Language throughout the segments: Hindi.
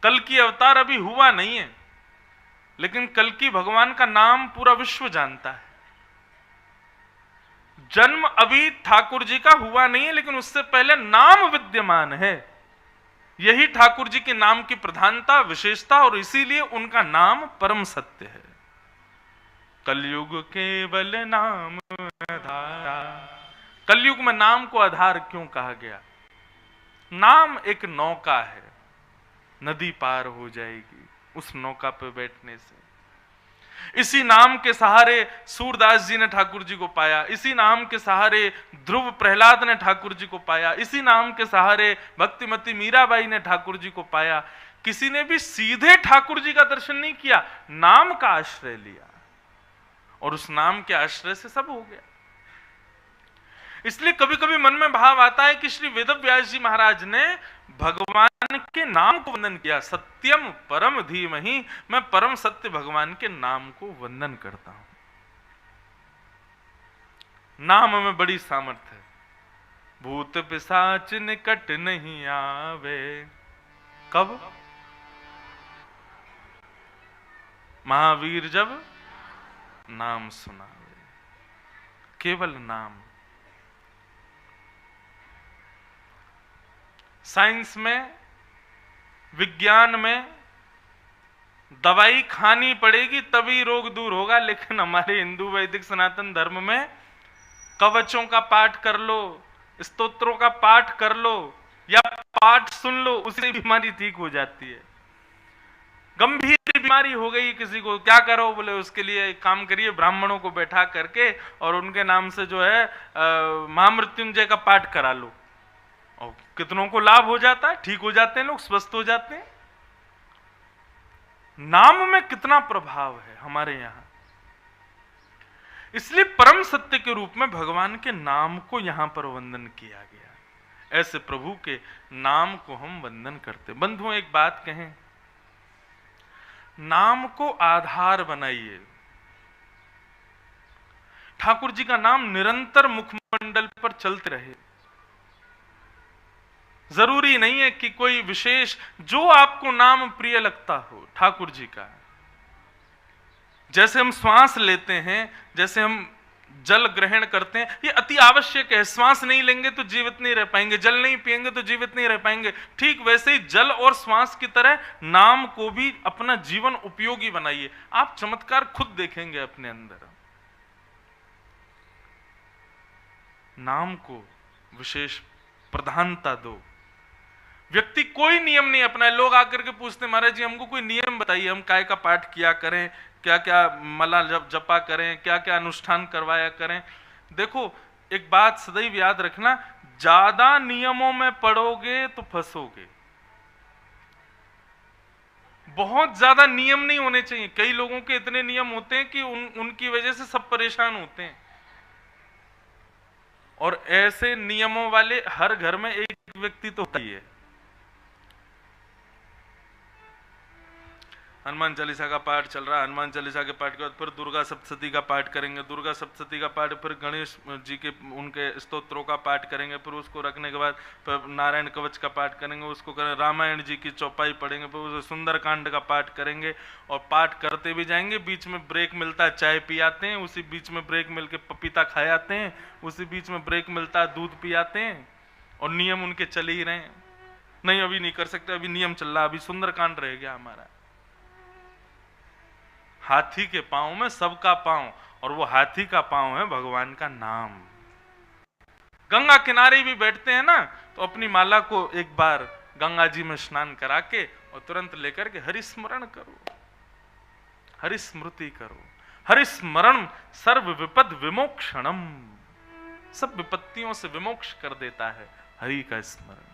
कल की अवतार अभी हुआ नहीं है, लेकिन कल की भगवान का नाम पूरा विश्व जानता है। जन्म अभी ठाकुर जी का हुआ नहीं है, लेकिन उससे पहले नाम विद्यमान है। यही ठाकुर जी के नाम की प्रधानता, विशेषता, और इसीलिए उनका नाम परम सत्य है। कलयुग केवल नाम आधारा। कलयुग में नाम को आधार क्यों कहा गया? नाम एक नौका है, नदी पार हो जाएगी उस नौका पे बैठने से। इसी नाम के सहारे सूरदास जी ने ठाकुर जी को पाया, इसी नाम के सहारे ध्रुव प्रहलाद ने ठाकुर जी को पाया, इसी नाम के सहारे भक्तिमती मीराबाई ने ठाकुर जी को पाया। किसी ने भी सीधे ठाकुर जी का दर्शन नहीं किया, नाम का आश्रय लिया, और उस नाम के आश्रय से सब हो गया। इसलिए कभी कभी मन में भाव आता है कि श्री वेदव्यास जी महाराज ने भगवान के नाम को वंदन किया। सत्यम परम धीमहि, मैं परम सत्य भगवान के नाम को वंदन करता हूं। नाम में बड़ी सामर्थ्य है। भूत पिशाच निकट नहीं आवे। कब? महावीर जब नाम सुनावे। केवल नाम। साइंस में, विज्ञान में दवाई खानी पड़ेगी तभी रोग दूर होगा, लेकिन हमारे हिंदू वैदिक सनातन धर्म में कवचों का पाठ कर लो, स्तोत्रों का पाठ कर लो, या पाठ सुन लो, उससे बीमारी ठीक हो जाती है। गंभीर बीमारी हो गई किसी को, क्या करो? बोले उसके लिए एक काम करिए, ब्राह्मणों को बैठा करके और उनके नाम से जो है महामृत्युंजय का पाठ करा लो, और कितनों को लाभ हो जाता है, ठीक हो जाते हैं लोग, स्वस्थ हो जाते हैं। नाम में कितना प्रभाव है हमारे यहां। इसलिए परम सत्य के रूप में भगवान के नाम को यहां पर वंदन किया गया। ऐसे प्रभु के नाम को हम वंदन करते। बंधुओं, एक बात कहें, नाम को आधार बनाइए। ठाकुर जी का नाम निरंतर मुखमंडल पर चलते रहे। जरूरी नहीं है कि कोई विशेष, जो आपको नाम प्रिय लगता हो ठाकुर जी का। जैसे हम श्वास लेते हैं, जैसे हम जल ग्रहण करते हैं, ये अति आवश्यक है। श्वास नहीं लेंगे तो जीवित नहीं रह पाएंगे, जल नहीं पिएंगे तो जीवित नहीं रह पाएंगे। ठीक वैसे ही जल और श्वास की तरह नाम को भी अपना जीवन उपयोगी बनाइए। आप चमत्कार खुद देखेंगे अपने अंदर। नाम को विशेष प्रधानता दो। व्यक्ति कोई नियम नहीं अपनाए। लोग आकर के पूछते, महाराज जी हमको कोई नियम बताइए, हम काय का पाठ किया करें, क्या क्या मला जपा करें, क्या क्या अनुष्ठान करवाया करें। देखो, एक बात सदैव याद रखना, ज्यादा नियमों में पड़ोगे तो फंसोगे। बहुत ज्यादा नियम नहीं होने चाहिए। कई लोगों के इतने नियम होते हैं कि उनकी वजह से सब परेशान होते हैं। और ऐसे नियमों वाले हर घर में एक व्यक्ति तो होता ही है। हनुमान चालीसा का पाठ चल रहा है, हनुमान चालीसा के पाठ के बाद फिर दुर्गा सप्तशती का पाठ करेंगे, दुर्गा सप्तशती का पाठ, फिर गणेश जी के उनके स्तोत्रों का पाठ करेंगे, फिर उसको रखने के बाद फिर नारायण कवच का पाठ करेंगे, उसको करें, रामायण जी की चौपाई पढ़ेंगे, फिर उसे सुंदरकांड का पाठ करेंगे, और पाठ करते भी जाएंगे। बीच में ब्रेक मिलता है, चाय पी आते हैं, उसी बीच में ब्रेक मिल के पपीता खाए आते हैं, उसी बीच में ब्रेक मिलता है, दूध पी आते हैं, और नियम उनके चल ही रहे हैं। नहीं अभी नहीं कर सकते, अभी नियम चल रहा, अभी सुंदरकांड रह गया हमारा। हाथी के पांव में सबका पांव, और वो हाथी का पांव है भगवान का नाम। गंगा किनारे भी बैठते हैं ना, तो अपनी माला को एक बार गंगा जी में स्नान करा के और तुरंत लेकर के हरिस्मरण करो, हरिस्मृति करो। हरिस्मरण सर्व विपद विमोक्षणम, सब विपत्तियों से विमोक्ष कर देता है हरि का स्मरण।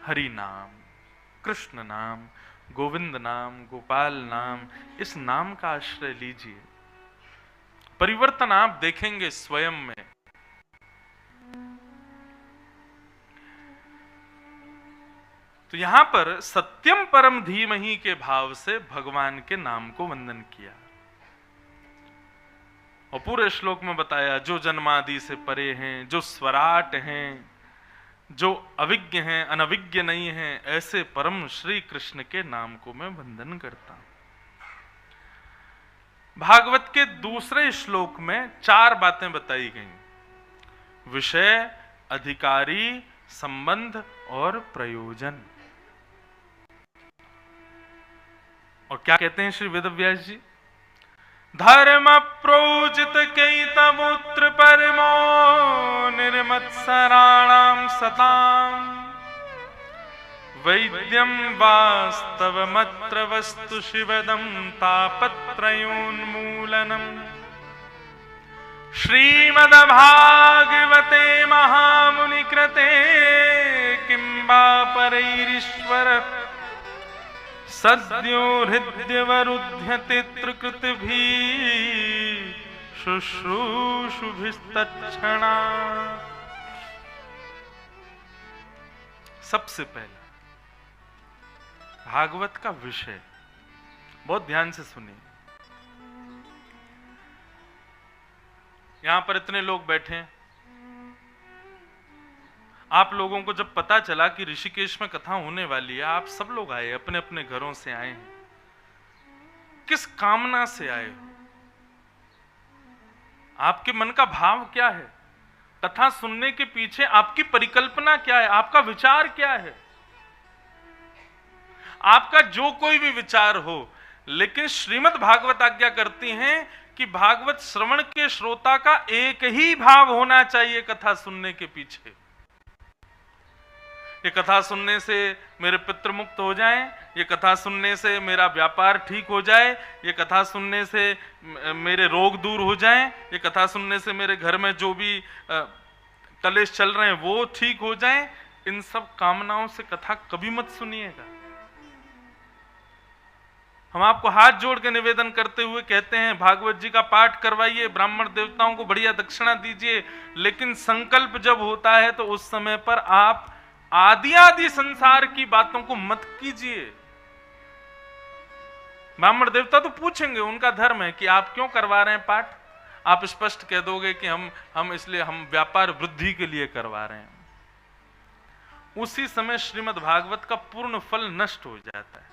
हरि नाम, कृष्ण नाम, गोविंद नाम, गोपाल नाम, इस नाम का आश्रय लीजिए। परिवर्तन आप देखेंगे स्वयं में। तो यहां पर सत्यम परम धीमहि के भाव से भगवान के नाम को वंदन किया, और पूरे श्लोक में बताया जो जन्मादि से परे हैं, जो स्वराट हैं, जो अविज्ञ हैं, अनविज्ञ नहीं हैं, ऐसे परम श्री कृष्ण के नाम को मैं वंदन करता हूं। भागवत के दूसरे श्लोक में 4 बातें बताई गई: विषय, अधिकारी, संबंध और प्रयोजन। और क्या कहते हैं श्री वेदव्यास जी? धर्म प्रोजित कई तमुत्र परमो निर्मत्सराणाम सताम वैद्यम वास्तवमत्र वस्तु शिवदम तापत्रयोन्मूलनम। श्रीमद्भागवते महामुनि कृते किं वा परैरीश्वर सद्यो हृद्यवरुध्यते त्रिकृतिभिः शुश्रूषुभिस्तत्क्षणा। सबसे पहला भागवत का विषय, बहुत ध्यान से सुनिए। यहां पर इतने लोग बैठे हैं, आप लोगों को जब पता चला कि ऋषिकेश में कथा होने वाली है, आप सब लोग आए, अपने अपने घरों से आए हैं। किस कामना से आए हो? आपके मन का भाव क्या है? कथा सुनने के पीछे आपकी परिकल्पना क्या है? आपका विचार क्या है? आपका जो कोई भी विचार हो, लेकिन श्रीमद् भागवत आज्ञा करती हैं कि भागवत श्रवण के श्रोता का एक ही भाव होना चाहिए कथा सुनने के पीछे। ये कथा सुनने से मेरे पितृ मुक्त हो जाएं, ये कथा सुनने से मेरा व्यापार ठीक हो जाए, ये कथा सुनने से मेरे रोग दूर हो जाएं, ये कथा सुनने से मेरे घर में जो भी कलेश चल रहे हैं वो ठीक हो जाएं। इन सब कामनाओं से कथा कभी मत सुनिएगा। हम आपको हाथ जोड़ के निवेदन करते हुए कहते हैं, भागवत जी का पाठ करवाइए, ब्राह्मण देवताओं को बढ़िया दक्षिणा दीजिए, लेकिन संकल्प जब होता है तो उस समय पर आप आदि संसार की बातों को मत कीजिए। ब्राह्मण देवता तो पूछेंगे, उनका धर्म है कि आप क्यों करवा रहे हैं पाठ। आप स्पष्ट कह दोगे कि हम इसलिए, हम व्यापार वृद्धि के लिए करवा रहे हैं। उसी समय श्रीमद् भागवत का पूर्ण फल नष्ट हो जाता है।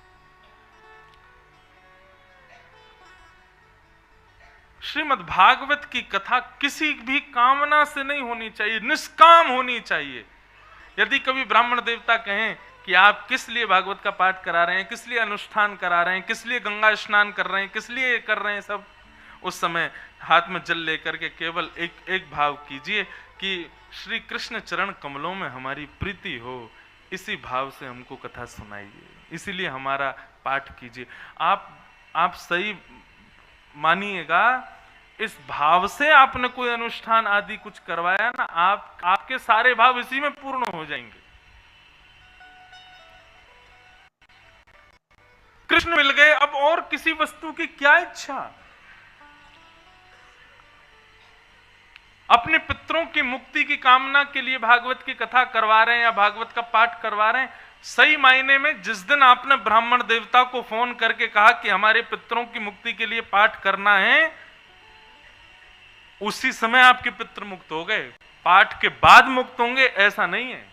श्रीमद् भागवत की कथा किसी भी कामना से नहीं होनी चाहिए, निष्काम होनी चाहिए। यदि कभी ब्राह्मण देवता कहें कि आप किस लिए भागवत का पाठ करा रहे हैं, किस लिए अनुष्ठान करा रहे हैं, किस लिए गंगा स्नान कर रहे हैं, किस लिए कर रहे हैं सब, उस समय हाथ में जल लेकर के केवल एक भाव कीजिए कि श्री कृष्ण चरण कमलों में हमारी प्रीति हो। इसी भाव से हमको कथा सुनाइए, इसीलिए हमारा पाठ कीजिए। आप सही मानिएगा, इस भाव से आपने कोई अनुष्ठान आदि कुछ करवाया ना, आपके सारे भाव इसी में पूर्ण हो जाएंगे। कृष्ण मिल गए, अब और किसी वस्तु की क्या इच्छा। अपने पितरों की मुक्ति की कामना के लिए भागवत की कथा करवा रहे हैं या भागवत का पाठ करवा रहे हैं। सही मायने में जिस दिन आपने ब्राह्मण देवता को फोन करके कहा कि हमारे पितरों की मुक्ति के लिए पाठ करना है, उसी समय आपके पितृ मुक्त हो गए। पाठ के बाद मुक्त होंगे ऐसा नहीं है।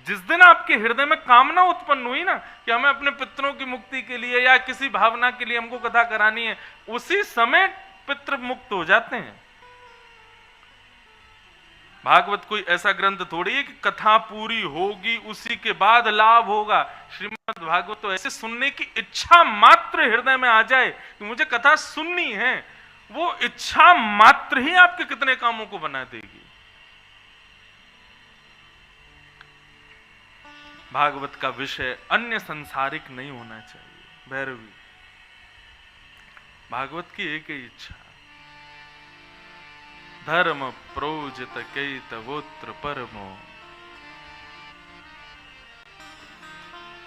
जिस दिन आपके हृदय में कामना उत्पन्न हुई ना कि हमें अपने पितरों की मुक्ति के लिए या किसी भावना के लिए हमको कथा करानी है, उसी समय पितृ मुक्त हो जाते हैं। भागवत कोई ऐसा ग्रंथ थोड़ी है कि कथा पूरी होगी उसी के बाद लाभ होगा। श्रीमद् भागवत तो ऐसे सुनने की इच्छा मात्र हृदय में आ जाए कि मुझे कथा सुननी है, वो इच्छा मात्र ही आपके कितने कामों को बना देगी। भागवत का विषय अन्य संसारिक नहीं होना चाहिए। भैरवी, भागवत की एक ही इच्छा, धर्म प्रोजित कैतवोत्र परमो।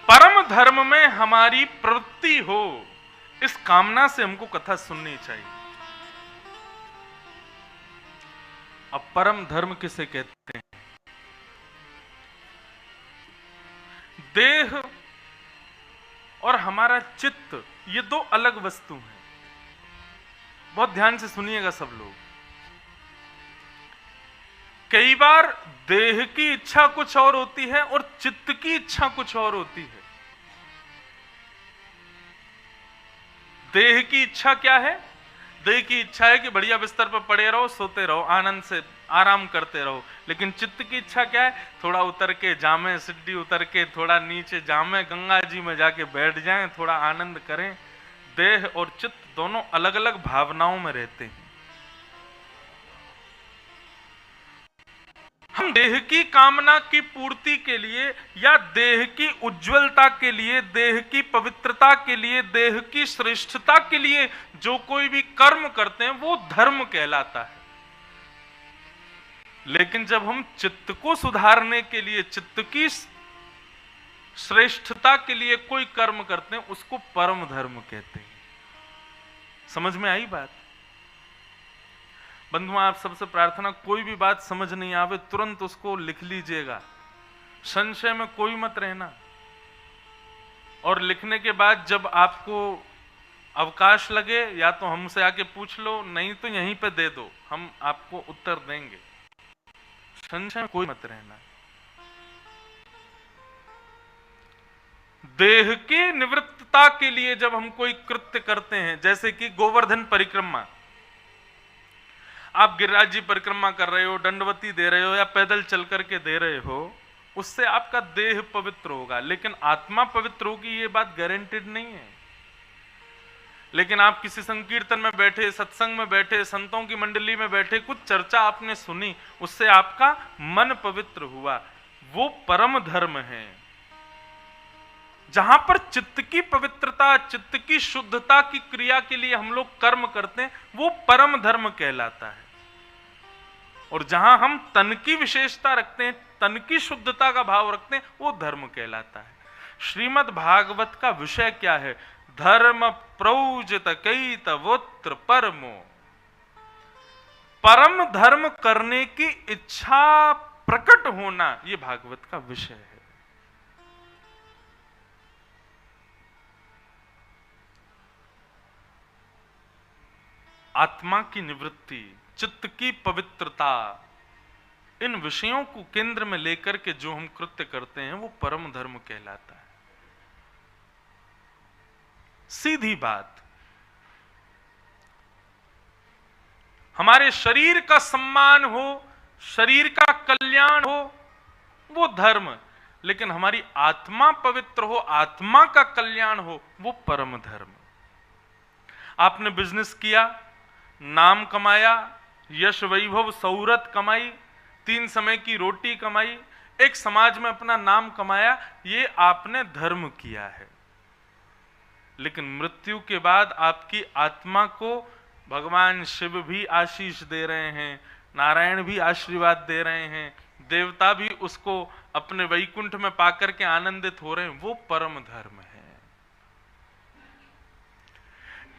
परम धर्म में हमारी प्रवृत्ति हो, इस कामना से हमको कथा सुननी चाहिए। अब परम धर्म किसे कहते हैं? देह और हमारा चित्त, ये दो अलग वस्तु हैं। बहुत ध्यान से सुनिएगा सब लोग। कई बार देह की इच्छा कुछ और होती है और चित्त की इच्छा कुछ और होती है। देह की इच्छा क्या है? देह की इच्छा है कि बढ़िया बिस्तर पर पड़े रहो, सोते रहो, आनंद से आराम करते रहो। लेकिन चित्त की इच्छा क्या है? थोड़ा उतर के जामे, सिड्डी उतर के थोड़ा नीचे जामे, गंगा जी में जाके बैठ जाएं, थोड़ा आनंद करें। देह और चित्त दोनों अलग अलग भावनाओं में रहते हैं। हम देह की कामना की पूर्ति के लिए या देह की उज्जवलता के लिए, देह की पवित्रता के लिए, देह की श्रेष्ठता के लिए जो कोई भी कर्म करते हैं वो धर्म कहलाता है। लेकिन जब हम चित्त को सुधारने के लिए, चित्त की श्रेष्ठता के लिए कोई कर्म करते हैं उसको परम धर्म कहते हैं। समझ में आई बात? बंधुओं, आप सबसे प्रार्थना, कोई भी बात समझ नहीं आवे तुरंत उसको लिख लीजिएगा, संशय में कोई मत रहना। और लिखने के बाद जब आपको अवकाश लगे या तो हमसे आके पूछ लो, नहीं तो यहीं पे दे दो, हम आपको उत्तर देंगे। संशय में कोई मत रहना। देह की निवृत्तता के लिए जब हम कोई कृत्य करते हैं, जैसे कि गोवर्धन परिक्रमा, आप गिरिराज जी परिक्रमा कर रहे हो, दंडवती दे रहे हो या पैदल चल करके दे रहे हो, उससे आपका देह पवित्र होगा, लेकिन आत्मा पवित्र होगी ये बात गारंटेड नहीं है। लेकिन आप किसी संकीर्तन में बैठे, सत्संग में बैठे, संतों की मंडली में बैठे, कुछ चर्चा आपने सुनी, उससे आपका मन पवित्र हुआ, वो परम धर्म है। जहां पर चित्त की पवित्रता, चित्त की शुद्धता की क्रिया के लिए हम लोग कर्म करते हैं वो परम धर्म कहलाता है। और जहां हम तन की विशेषता रखते हैं, तन की शुद्धता का भाव रखते हैं, वो धर्म कहलाता है। श्रीमद् भागवत का विषय क्या है? धर्म प्रौजित कैतवोत्र परमो। परम धर्म करने की इच्छा प्रकट होना, ये भागवत का विषय है। आत्मा की निवृत्ति, चित्त की पवित्रता, इन विषयों को केंद्र में लेकर के जो हम कृत्य करते हैं वो परम धर्म कहलाता है। सीधी बात, हमारे शरीर का सम्मान हो, शरीर का कल्याण हो, वो धर्म, लेकिन हमारी आत्मा पवित्र हो, आत्मा का कल्याण हो, वो परम धर्म। आपने बिजनेस किया, नाम कमाया, यश वैभव सौरत कमाई, 3 समय की रोटी कमाई, एक समाज में अपना नाम कमाया, ये आपने धर्म किया है। लेकिन मृत्यु के बाद आपकी आत्मा को भगवान शिव भी आशीष दे रहे हैं, नारायण भी आशीर्वाद दे रहे हैं, देवता भी उसको अपने वैकुंठ में पाकर के आनंदित हो रहे हैं, वो परम धर्म है।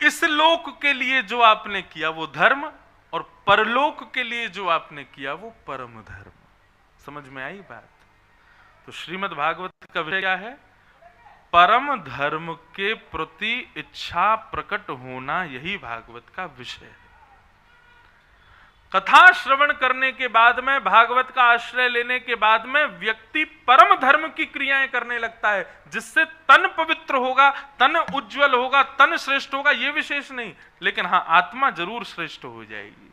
इस लोक के लिए जो आपने किया वो धर्म, और परलोक के लिए जो आपने किया वो परम धर्म। समझ में आई बात? तो श्रीमद् भागवत का विषय क्या है? परम धर्म के प्रति इच्छा प्रकट होना, यही भागवत का विषय है। कथा श्रवण करने के बाद में, भागवत का आश्रय लेने के बाद में व्यक्ति परम धर्म की क्रियाएं करने लगता है, जिससे तन पवित्र होगा, तन उज्जवल होगा, तन श्रेष्ठ होगा, यह विशेष नहीं, लेकिन हां आत्मा जरूर श्रेष्ठ हो जाएगी।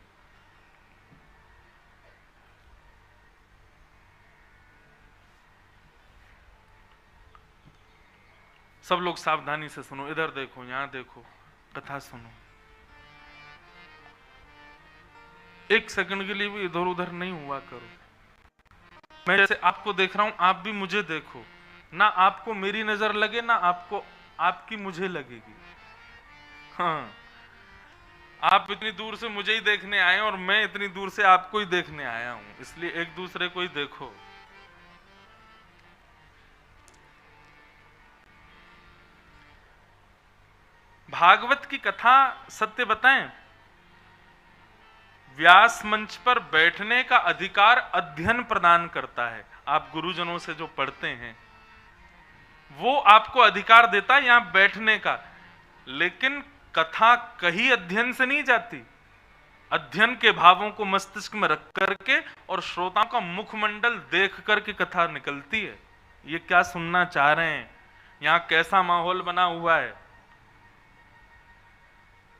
सब लोग सावधानी से सुनो, इधर देखो, यहां देखो, कथा सुनो। एक सेकंड के लिए भी इधर उधर नहीं हुआ करो। मैं जैसे आपको देख रहा हूं, आप भी मुझे देखो, ना आपको मेरी नजर लगे, ना आपको आपकी मुझे लगेगी। हाँ, आप इतनी दूर से मुझे ही देखने आए और मैं इतनी दूर से आपको ही देखने आया हूं, इसलिए एक दूसरे को ही देखो। भागवत की कथा, सत्य बताएं, व्यास मंच पर बैठने का अधिकार अध्ययन प्रदान करता है। आप गुरुजनों से जो पढ़ते हैं वो आपको अधिकार देता है यहां बैठने का, लेकिन कथा कहीं अध्ययन से नहीं जाती। अध्ययन के भावों को मस्तिष्क में रख करके और श्रोताओं का मुखमंडल देख करके कथा निकलती है। ये क्या सुनना चाह रहे हैं, यहाँ कैसा माहौल बना हुआ है।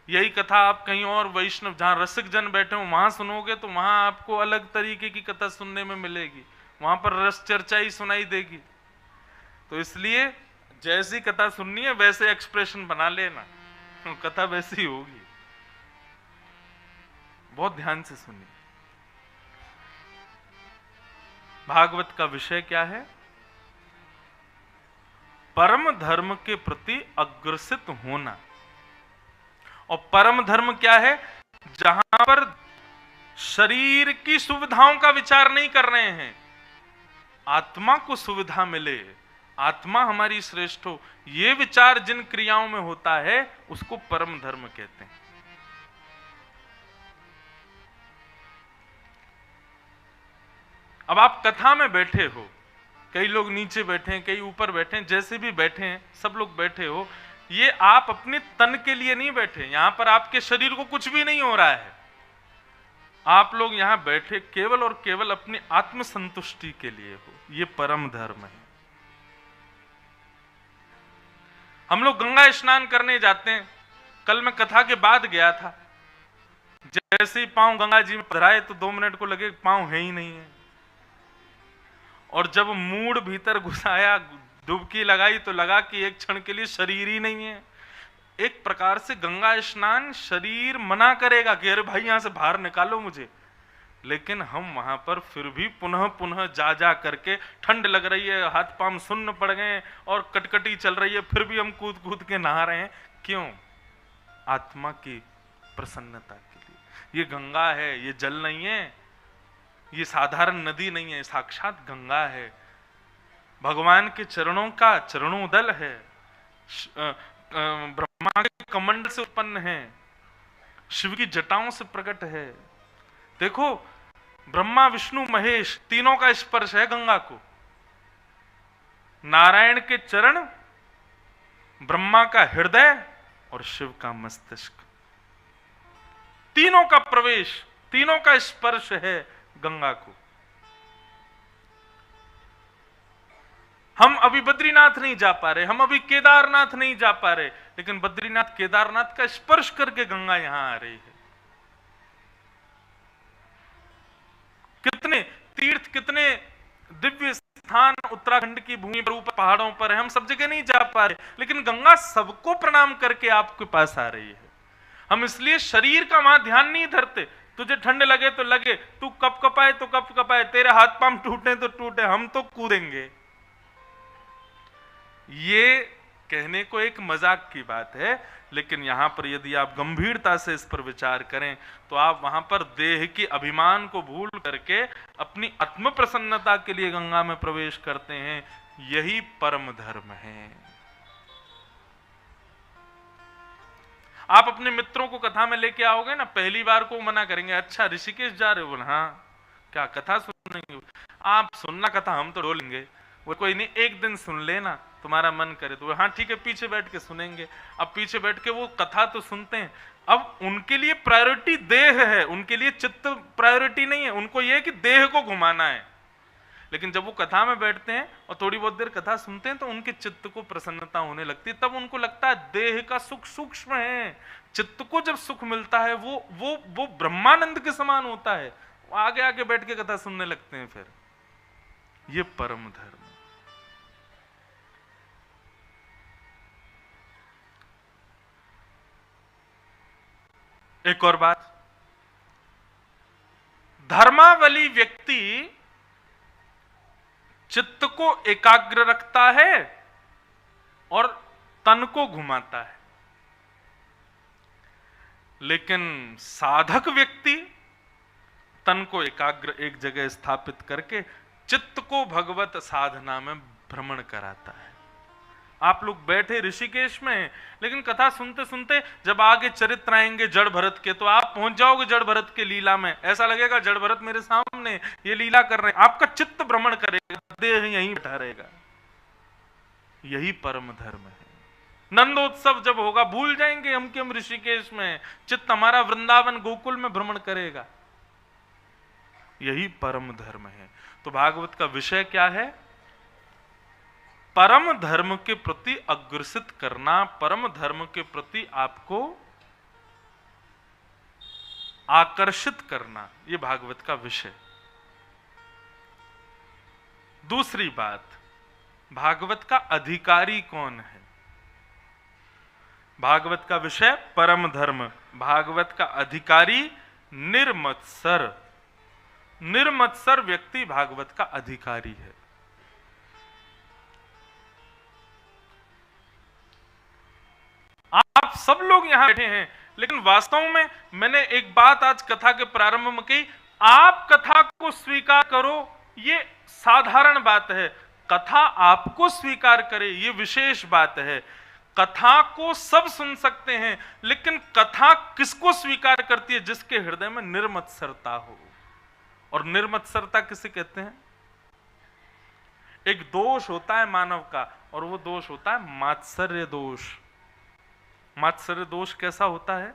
यही कथा आप कहीं और वैष्णव जहां रसिक जन बैठे हो वहां सुनोगे तो वहां आपको अलग तरीके की कथा सुनने में मिलेगी, वहां पर रस चर्चा ही सुनाई देगी। तो इसलिए जैसी कथा सुननी है वैसे एक्सप्रेशन बना लेना, कथा वैसी होगी। बहुत ध्यान से सुनिए। भागवत का विषय क्या है? परम धर्म के प्रति अग्रसित होना। और परम धर्म क्या है? जहां पर शरीर की सुविधाओं का विचार नहीं कर रहे हैं, आत्मा को सुविधा मिले, आत्मा हमारी श्रेष्ठ हो, ये विचार जिन क्रियाओं में होता है उसको परम धर्म कहते हैं। अब आप कथा में बैठे हो, कई लोग नीचे बैठे हैं, कई ऊपर बैठे हैं, जैसे भी बैठे हैं सब लोग बैठे हो, ये आप अपने तन के लिए नहीं बैठे, यहां पर आपके शरीर को कुछ भी नहीं हो रहा है। आप लोग यहां बैठे केवल और केवल अपनी आत्म संतुष्टि के लिए हो। ये परम धर्म है। हम लोग गंगा स्नान करने जाते हैं। कल मैं कथा के बाद गया था, जैसे ही पांव गंगा जी में पधराए तो 2 मिनट को लगे पांव है ही नहीं है। और जब मूड भीतर घुसाया, डुबकी लगाई तो लगा कि एक क्षण के लिए शरीर ही नहीं है। एक प्रकार से गंगा स्नान शरीर मना करेगा कि अरे भाई यहां से बाहर निकालो मुझे, लेकिन हम वहां पर फिर भी पुनः पुनः जा जा करके, ठंड लग रही है, हाथ पांव सुन्न पड़ गए और कटकटी चल रही है, फिर भी हम कूद कूद के नहा रहे हैं। क्यों? आत्मा की प्रसन्नता के लिए। ये गंगा है, ये जल नहीं है, ये साधारण नदी नहीं है, साक्षात गंगा है, भगवान के चरणों का चरणोदल है, ब्रह्मा के कमंडल से उत्पन्न है, शिव की जटाओं से प्रकट है। देखो, ब्रह्मा विष्णु महेश तीनों का स्पर्श है गंगा को। नारायण के चरण, ब्रह्मा का हृदय और शिव का मस्तिष्क, तीनों का प्रवेश, तीनों का स्पर्श है गंगा को। हम अभी बद्रीनाथ नहीं जा पा रहे, हम अभी केदारनाथ नहीं जा पा रहे, लेकिन बद्रीनाथ केदारनाथ का स्पर्श करके गंगा यहां आ रही है। कितने तीर्थ, कितने दिव्य स्थान उत्तराखंड की भूमि पर, ऊपर पहाड़ों पर है, हम सब जगह नहीं जा पा रहे, लेकिन गंगा सबको प्रणाम करके आपके पास आ रही है। हम इसलिए शरीर का वहां ध्यान नहीं धरते। तुझे ठंड लगे तो लगे, तू कप कपाए तो कप कपाए, तेरे हाथ पांव टूटे तो टूटे, हम तो कूदेंगे। ये कहने को एक मजाक की बात है, लेकिन यहां पर यदि आप गंभीरता से इस पर विचार करें तो आप वहां पर देह के अभिमान को भूल करके अपनी आत्म प्रसन्नता के लिए गंगा में प्रवेश करते हैं। यही परम धर्म है। आप अपने मित्रों को कथा में लेके आओगे ना, पहली बार को मना करेंगे, अच्छा ऋषिकेश जा रहे हो? हाँ, क्या कथा सुनेंगे? आप सुनना कथा, हम तो डोलेंगे। वो कोई नहीं, एक दिन सुन लेना, तुम्हारा मन करे तो। हाँ ठीक है, पीछे बैठ के सुनेंगे। अब पीछे बैठ के वो कथा तो सुनते हैं, अब उनके लिए प्रायोरिटी देह है, उनके लिए चित्त प्रायोरिटी नहीं है। उनको ये कि देह को घुमाना है। लेकिन जब वो कथा में बैठते हैं और थोड़ी बहुत देर कथा सुनते हैं तो उनके चित्त को प्रसन्नता होने लगती है। तब उनको लगता है देह का सुख सूक्ष्म है, चित्त को जब सुख मिलता है वो ब्रह्मानंद के समान होता है। आगे आगे बैठ के कथा सुनने लगते हैं। फिर ये परम धर्म। एक और बात, धर्मावली व्यक्ति चित्त को एकाग्र रखता है और तन को घुमाता है, लेकिन साधक व्यक्ति तन को एकाग्र एक जगह स्थापित करके चित्त को भगवत साधना में भ्रमण कराता है। आप लोग बैठे ऋषिकेश में, लेकिन कथा सुनते सुनते जब आगे चरित्र आएंगे जड़ भरत के, तो आप पहुंच जाओगे जड़ भरत के लीला में। ऐसा लगेगा जड़ भरत मेरे सामने ये लीला कर रहे हैं। आपका चित्त भ्रमण करेगा, देह यहीं बैठा रहेगा। यही परम धर्म है, नंदोत्सव जब होगा भूल जाएंगे हम कि हम ऋषिकेश में, चित्त हमारा वृंदावन गोकुल में भ्रमण करेगा। यही परम धर्म है। तो भागवत का विषय क्या है? परम धर्म के प्रति अग्रसित करना, परम धर्म के प्रति आपको आकर्षित करना, यह भागवत का विषय। दूसरी बात, भागवत का अधिकारी कौन है? भागवत का विषय परम धर्म, भागवत का अधिकारी निर्मत्सर। निर्मत्सर व्यक्ति भागवत का अधिकारी है। आप सब लोग यहां बैठे हैं, लेकिन वास्तव में मैंने एक बात आज कथा के प्रारंभ में कही, आप कथा को स्वीकार करो, ये साधारण बात है। कथा आपको स्वीकार करे, ये विशेष बात है। कथा को सब सुन सकते हैं, लेकिन कथा किसको स्वीकार करती है? जिसके हृदय में निर्मत्सरता हो। और निर्मत्सरता किसे कहते हैं? एक दोष होता है मानव का, और वो दोष होता है मात्सर्य दोष। मात्सर्य दोष कैसा होता है?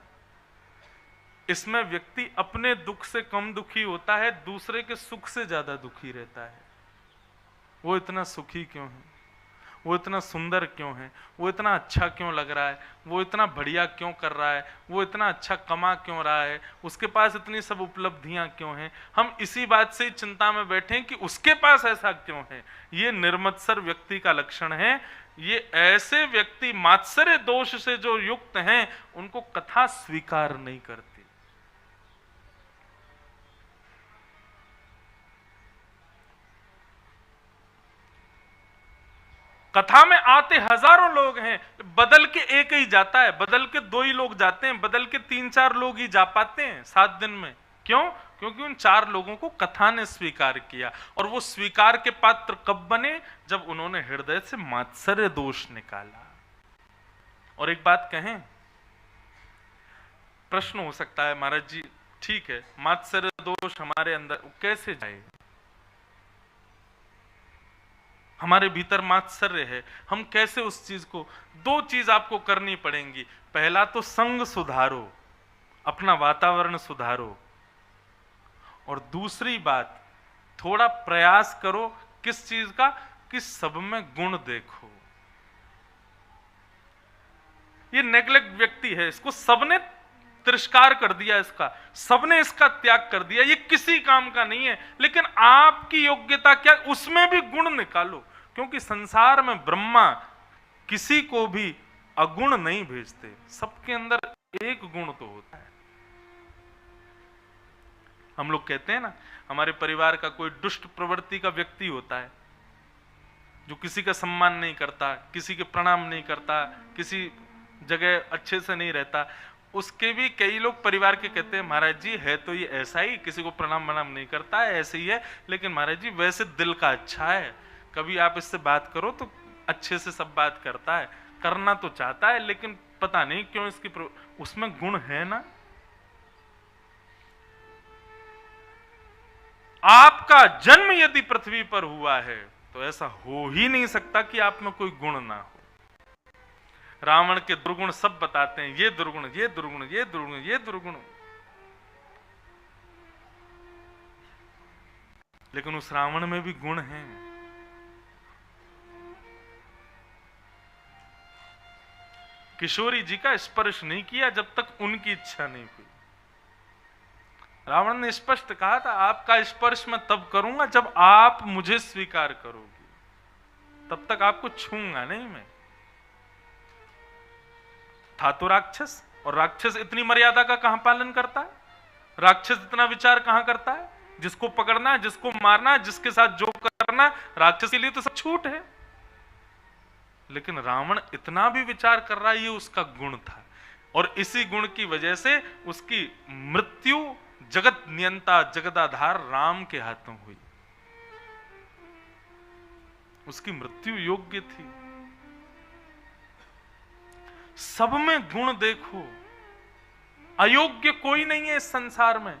इसमें व्यक्ति अपने दुख से कम दुखी होता है, दूसरे के सुख से ज्यादा दुखी रहता है। वो इतना सुखी क्यों है? वो इतना सुंदर क्यों है? वो इतना अच्छा क्यों लग रहा है? वो इतना बढ़िया क्यों कर रहा है? वो इतना अच्छा कमा क्यों रहा है? उसके पास इतनी सब उपलब्धियां क्यों हैं? हम इसी बात से चिंता में बैठे हैं कि उसके पास ऐसा क्यों है। ये निर्मत्सर व्यक्ति का लक्षण है। ये ऐसे व्यक्ति मात्सर्य दोष से जो युक्त हैं, उनको कथा स्वीकार नहीं करती। कथा में आते हजारों लोग हैं, बदल के एक ही जाता है, बदल के 2 ही लोग जाते हैं, बदल के 3-4 लोग ही जा पाते हैं 7 दिन में। क्यों? क्योंकि उन 4 लोगों को कथा ने स्वीकार किया। और वो स्वीकार के पात्र कब बने? जब उन्होंने हृदय से मात्सर्य दोष निकाला। और एक बात कहें, प्रश्न हो सकता है, महाराज जी ठीक है, मात्सर्य दोष हमारे अंदर कैसे जाए? हमारे भीतर मात्सर्य है, हम कैसे उस चीज को? 2 चीज आपको करनी पड़ेंगी। पहला तो संग सुधारो, अपना वातावरण सुधारो। और दूसरी बात, थोड़ा प्रयास करो किस चीज का? कि सब में गुण देखो। ये नेग्लेक्ट व्यक्ति है, इसको सबने तिरस्कार कर दिया, इसका सबने इसका त्याग कर दिया, ये किसी काम का नहीं है। लेकिन आपकी योग्यता क्या? उसमें भी गुण निकालो। क्योंकि संसार में ब्रह्मा किसी को भी अगुण नहीं भेजते, सबके अंदर एक गुण तो होता है। हम लोग कहते हैं ना, हमारे परिवार का कोई दुष्ट प्रवृत्ति का व्यक्ति होता है, जो किसी का सम्मान नहीं करता, किसी के प्रणाम नहीं करता, किसी जगह अच्छे से नहीं रहता, उसके भी कई लोग परिवार के कहते हैं, महाराज जी है तो ये ऐसा ही, किसी को प्रणाम वनाम नहीं करता है, ऐसे ही है, लेकिन महाराज जी वैसे दिल का अच्छा है, कभी आप इससे बात करो तो अच्छे से सब बात करता है, करना तो चाहता है, लेकिन पता नहीं क्यों इसकी उसमें गुण है ना। आपका जन्म यदि पृथ्वी पर हुआ है तो ऐसा हो ही नहीं सकता कि आप में कोई गुण ना हो। रावण के दुर्गुण सब बताते हैं, ये दुर्गुण, ये दुर्गुण, ये दुर्गुण, ये दुर्गुण, लेकिन उस रावण में भी गुण हैं। किशोरी जी का स्पर्श नहीं किया जब तक उनकी इच्छा नहीं हुई। रावण ने स्पष्ट कहा था, आपका स्पर्श मैं तब करूंगा जब आप मुझे स्वीकार करोगी, तब तक आपको छूंगा नहीं मैं। था तो राक्षस, और राक्षस इतनी मर्यादा का कहां पालन करता है? राक्षस इतना विचार कहां करता है? जिसको पकड़ना है, जिसको मारना है, जिसके साथ जो करना, राक्षस के लिए तो सब छूट है। लेकिन रावण इतना भी विचार कर रहा है, ये उसका गुण था, और इसी गुण की वजह से उसकी मृत्यु जगत नियंता जगदाधार राम के हाथों हुई। उसकी मृत्यु योग्य थी। सब में गुण देखो, अयोग्य कोई नहीं है इस संसार में।